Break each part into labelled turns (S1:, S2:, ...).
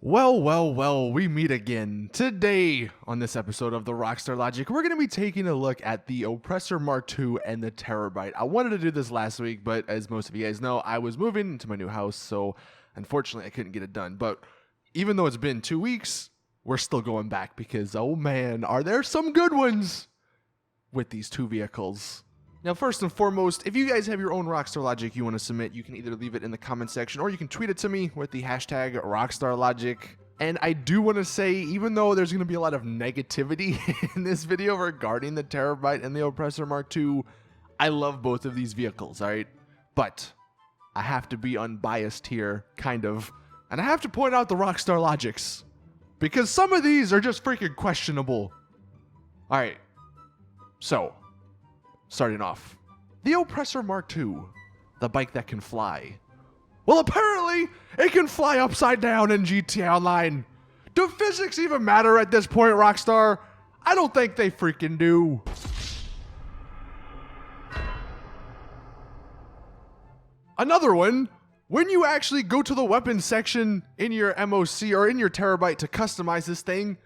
S1: Well, we meet again. Today, on this episode of the Rockstar Logic, we're going to be taking a look at the Oppressor Mk2 and the Terabyte. I wanted to do this last week, but as most of you guys know, I was moving into my new house, so unfortunately I couldn't get it done. But even though it's been 2 weeks, we're still going back because, oh man, are there some good ones with these two vehicles. Now, first and foremost, if you guys have your own Rockstar Logic you want to submit, you can either leave it in the comment section or you can tweet it to me with the hashtag Rockstar Logic. And I do want to say, even though there's going to be a lot of negativity in this video regarding the Terabyte and the Oppressor Mk2, I love both of these vehicles, alright? But I have to be unbiased here, kind of. And I have to point out the Rockstar Logics, because some of these are just freaking questionable. Alright, so starting off, the Oppressor Mk2, the bike that can fly. Well, apparently, it can fly upside down in GTA Online. Do physics even matter at this point, Rockstar? I don't think they freaking do. Another one, when you actually go to the weapons section in your MOC or in your Terabyte to customize this thing,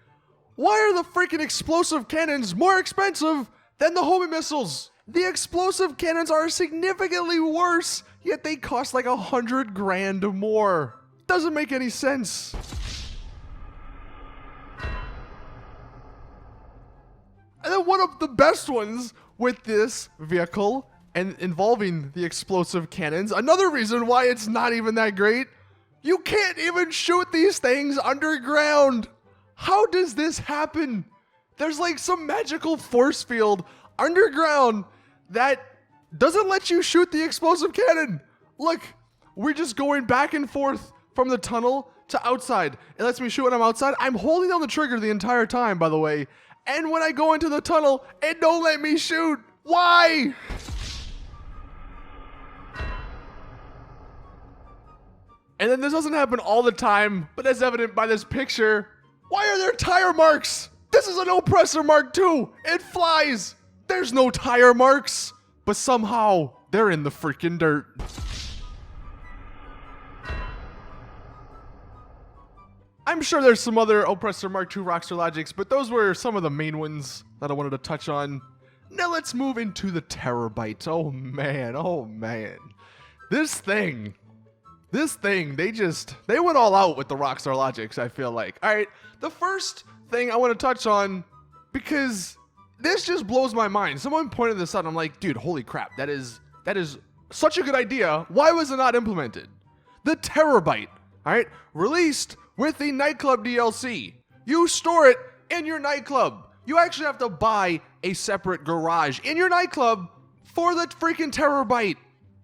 S1: why are the freaking explosive cannons more expensive than the homing missiles? The explosive cannons are significantly worse, yet they cost like 100 grand more. Doesn't make any sense. And then one of the best ones with this vehicle and involving the explosive cannons, another reason why it's not even that great, you can't even shoot these things underground. How does this happen? There's like some magical force field underground that doesn't let you shoot the explosive cannon. Look, we're just going back and forth from the tunnel to outside. It lets me shoot when I'm outside. I'm holding down the trigger the entire time, by the way. And when I go into the tunnel, it don't let me shoot. Why? And then this doesn't happen all the time, but as evident by this picture, why are there tire marks? This is an Oppressor Mk2. It flies. There's no tire marks, but somehow they're in the freaking dirt. I'm sure there's some other Oppressor Mk2 Rockstar Logics, but those were some of the main ones that I wanted to touch on. Now let's move into the Terabyte. Oh man. This thing, they went all out with the Rockstar Logics, I feel like. All right, the first thing I want to touch on, because this just blows my mind. Someone pointed this out. I'm like, dude, holy crap. That is such a good idea. Why was it not implemented? The Terabyte, all right, released with the nightclub DLC. You store it in your nightclub. You actually have to buy a separate garage in your nightclub for the freaking Terabyte.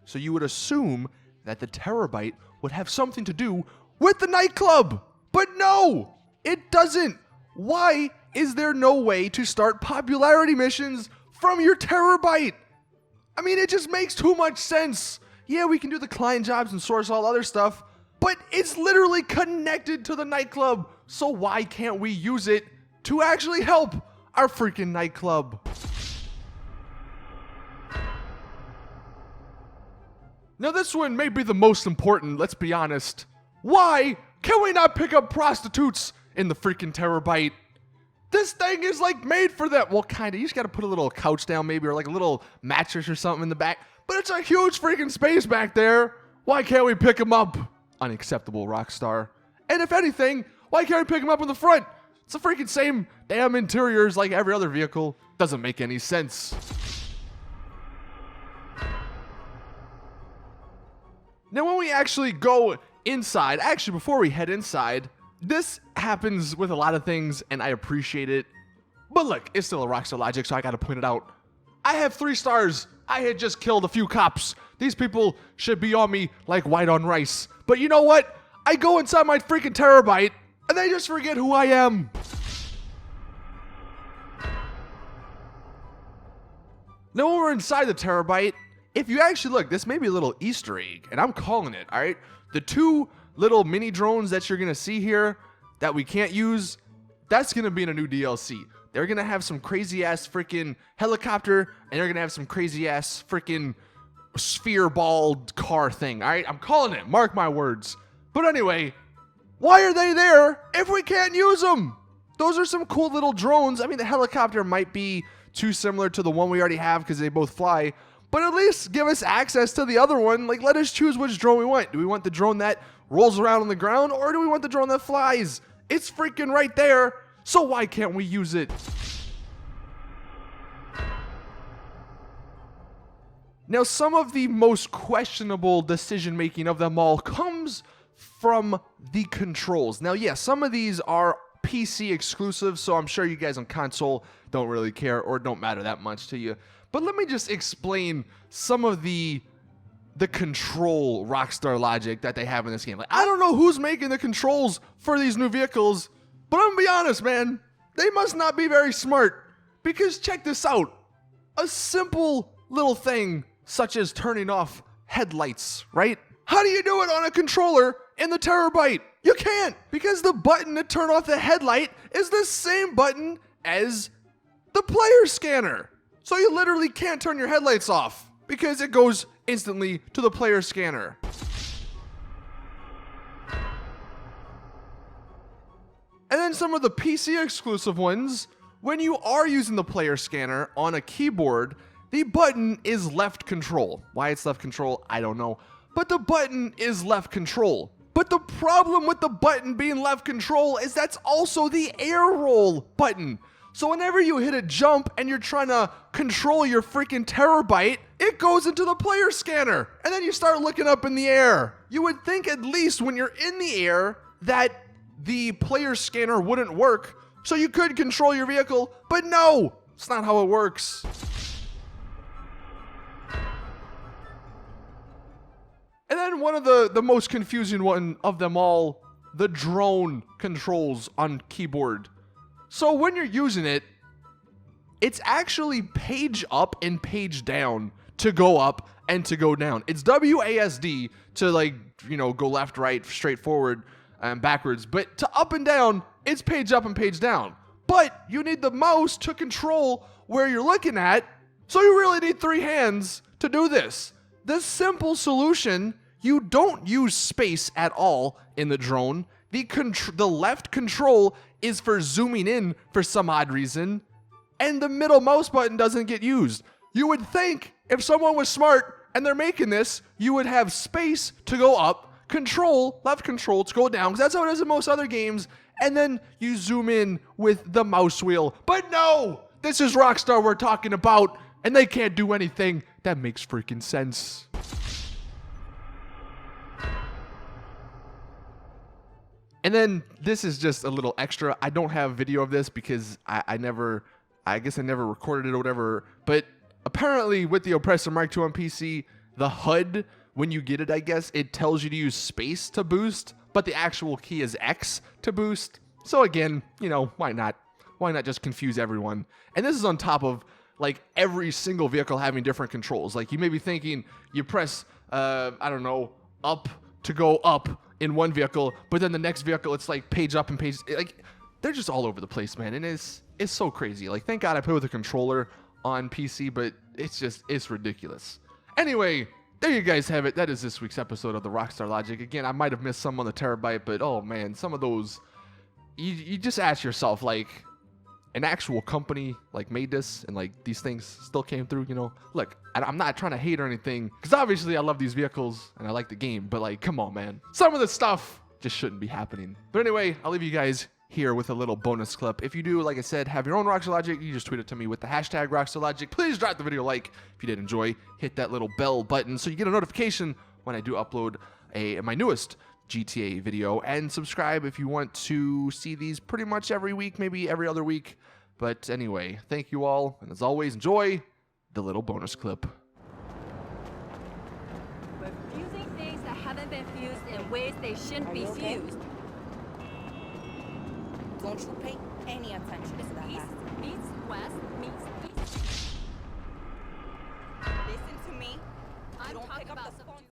S1: So you would assume that the Terabyte would have something to do with the nightclub. But no, it doesn't. Why is there no way to start popularity missions from your Terabyte? I mean, it just makes too much sense. Yeah, we can do the client jobs and source all other stuff, but it's literally connected to the nightclub. So why can't we use it to actually help our freaking nightclub? Now this one may be the most important, let's be honest. Why can we not pick up prostitutes in the freaking Terabyte? This thing is like made for that. Well, kind of. You just got to put a little couch down maybe, or like a little mattress or something in the back. But it's a huge freaking space back there. Why can't we pick them up? Unacceptable, Rockstar. And if anything, why can't we pick them up in the front? It's the freaking same damn interiors like every other vehicle. Doesn't make any sense. Now when we actually go inside, actually before we head inside, this happens with a lot of things, and I appreciate it. But look, it's still a Rockstar Logic, so I gotta point it out. I have 3 stars. I had just killed a few cops. These people should be on me like white on rice. But you know what? I go inside my freaking Terabyte, and they just forget who I am. Now when we're inside the Terabyte, if you actually look, this may be a little Easter egg, and I'm calling it, all right? The 2 little mini drones that you're gonna see here that we can't use, that's gonna be in a new DLC. They're gonna have some crazy ass freaking helicopter, and they're gonna have some crazy ass freaking sphere balled car thing. All right, I'm calling it. Mark my words. But anyway, Why are they there if we can't use them? Those are some cool little drones. I mean, the helicopter might be too similar to the one we already have because they both fly, but at least give us access to the other one. Like, let us choose which drone we want. Do we want the drone that rolls around on the ground, or do we want the drone that flies? It's freaking right there, so why can't we use it? Now, some of the most questionable decision-making of them all comes from the controls. Now, yeah, some of these are PC exclusive, so I'm sure you guys on console don't really care or don't matter that much to you. But let me just explain some of the control Rockstar logic that they have in this game. Like, I don't know who's making the controls for these new vehicles, but I'm gonna be honest, man, they must not be very smart, because check this out. A simple little thing such as turning off headlights, right? How do you do it on a controller in the Terabyte? You can't, because the button to turn off the headlight is the same button as the player scanner. So you literally can't turn your headlights off because it goes instantly to the player scanner. And then some of the PC exclusive ones, when you are using the player scanner on a keyboard, the button is left control. Why it's left control, I don't know. But the button is left control. But the problem with the button being left control is that's also the air roll button. So whenever you hit a jump and you're trying to control your freaking Terabyte, it goes into the player scanner. And then you start looking up in the air. You would think at least when you're in the air that the player scanner wouldn't work, so you could control your vehicle, but no, it's not how it works. And then one of the most confusing one of them all, the drone controls on keyboard. So when you're using it, it's actually page up and page down to go up and to go down. It's WASD to, like, you know, go left, right, straight forward, and backwards. But to up and down, it's page up and page down. But you need the mouse to control where you're looking at, so you really need 3 hands to do this. The simple solution, you don't use space at all in the drone. The left control is for zooming in for some odd reason, and the middle mouse button doesn't get used. You would think if someone was smart and they're making this, you would have space to go up, control, left control to go down, because that's how it is in most other games, and then you zoom in with the mouse wheel. But no, this is Rockstar we're talking about, and they can't do anything that makes freaking sense. And then this is just a little extra. I don't have video of this because I guess I never recorded it or whatever. But apparently with the Oppressor Mark 2 on PC, the HUD, when you get it, I guess, it tells you to use space to boost, but the actual key is X to boost. So again, you know, why not? Why not just confuse everyone? And this is on top of, like, every single vehicle having different controls. Like, you may be thinking you press, I don't know, up to go up in one vehicle, but then the next vehicle, it's like page up and page, like, they're just all over the place, man. And it's so crazy. Like, thank God I play with a controller on PC, but it's ridiculous. Anyway, there you guys have it. That is this week's episode of the Rockstar Logic. Again, I might have missed some on the Terabyte, but oh man, some of those, you just ask yourself, like, an actual company like made this and like these things still came through, you know. Look, I'm not trying to hate or anything, because obviously I love these vehicles and I like the game, but like, come on, man, some of the stuff just shouldn't be happening. But anyway, I'll leave you guys here with a little bonus clip. If you do, like I said, have your own Rockstar Logic, you just tweet it to me with the hashtag Rockstar Logic. Please drop the video a like if you did enjoy. Hit that little bell button so you get a notification when I do upload my newest GTA video, and subscribe if you want to see these pretty much every week, maybe every other week. But anyway, thank you all, and as always, enjoy the little bonus clip.
S2: We're fusing things that haven't been fused in ways they shouldn't be fused.
S3: Don't you pay any attention to that.
S2: East meets west meets east.
S3: Listen to me.
S2: I'm
S3: Don't
S2: talking
S3: pick up
S2: about
S3: the phone.